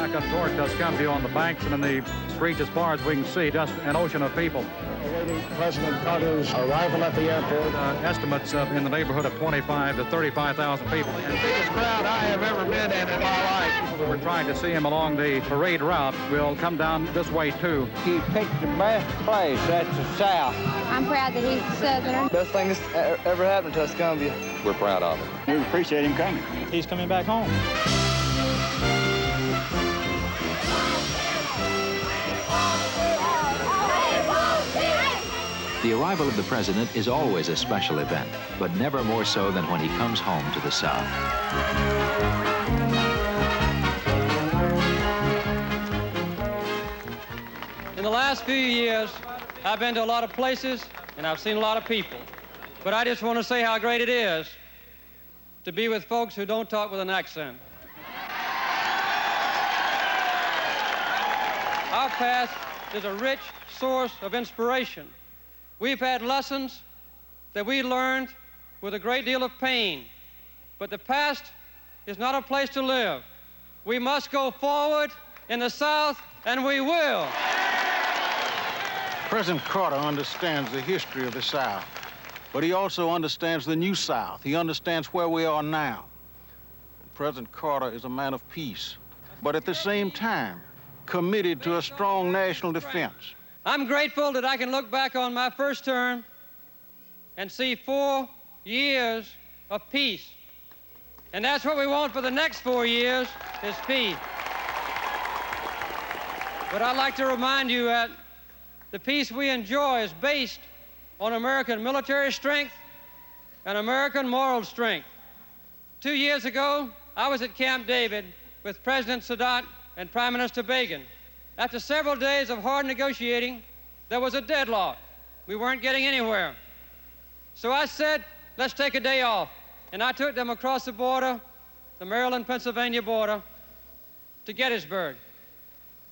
America toward Tuscumbia on the banks and in the streets as far as we can see, just an ocean of people. Awaiting President Carter's arrival at the airport. Estimates in the neighborhood of 25 to 35,000 people. The biggest crowd I have ever been in my life. People who were trying to see him along the parade route will come down this way, too. He picked the best place. That's the South. I'm proud that he's a Southerner. Best thing that's ever happened to Tuscumbia. We're proud of him. We appreciate him coming. He's coming back home. The arrival of the president is always a special event, but never more so than when he comes home to the South. In the last few years, I've been to a lot of places and I've seen a lot of people. But I just want to say how great it is to be with folks who don't talk with an accent. Our past is a rich source of inspiration. We've had lessons that we learned with a great deal of pain. But the past is not a place to live. We must go forward in the South, and we will. President Carter understands the history of the South, but he also understands the new South. He understands where we are now. President Carter is a man of peace, but at the same time, committed to a strong national defense. I'm grateful that I can look back on my first term and see 4 years of peace. And that's what we want for the next 4 years, is peace. But I'd like to remind you that the peace we enjoy is based on American military strength and American moral strength. 2 years ago, I was at Camp David with President Sadat and Prime Minister Begin. After several days of hard negotiating, there was a deadlock. We weren't getting anywhere. So I said, let's take a day off. And I took them across the border, the Maryland-Pennsylvania border, to Gettysburg.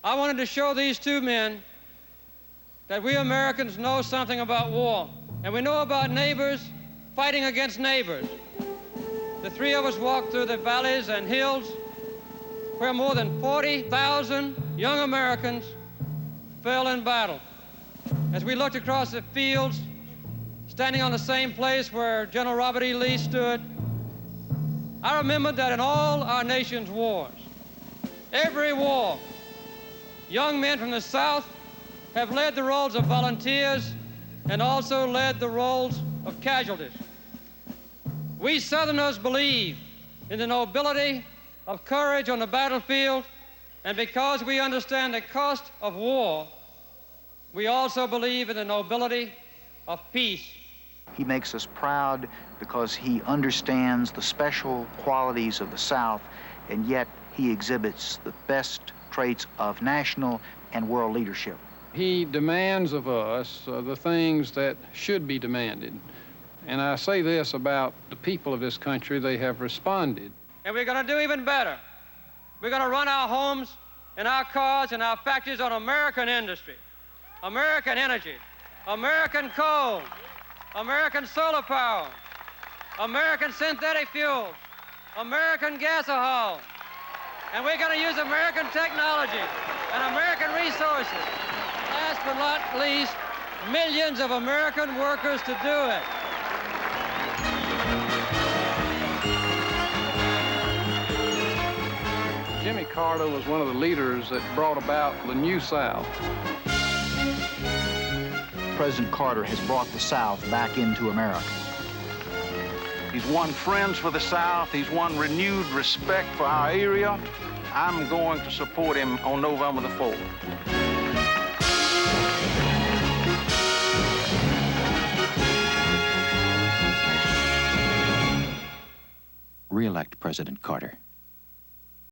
I wanted to show these two men that we Americans know something about war, and we know about neighbors fighting against neighbors. The three of us walked through the valleys and hills where more than 40,000 young Americans fell in battle. As we looked across the fields, standing on the same place where General Robert E. Lee stood, I remembered that in all our nation's wars, every war, young men from the South have led the roles of volunteers and also led the roles of casualties. We Southerners believe in the nobility of courage on the battlefield, and because we understand the cost of war, we also believe in the nobility of peace. He makes us proud because he understands the special qualities of the South, and yet he exhibits the best traits of national and world leadership. He demands of us the things that should be demanded. And I say this about the people of this country: they have responded. And we're going to do even better. We're going to run our homes and our cars and our factories on American industry, American energy, American coal, American solar power, American synthetic fuels, American gasohol. And we're going to use American technology and American resources. Last but not least, millions of American workers to do it. Jimmy Carter was one of the leaders that brought about the New South. President Carter has brought the South back into America. He's won friends for the South. He's won renewed respect for our area. I'm going to support him on November the 4th. Re-elect President Carter.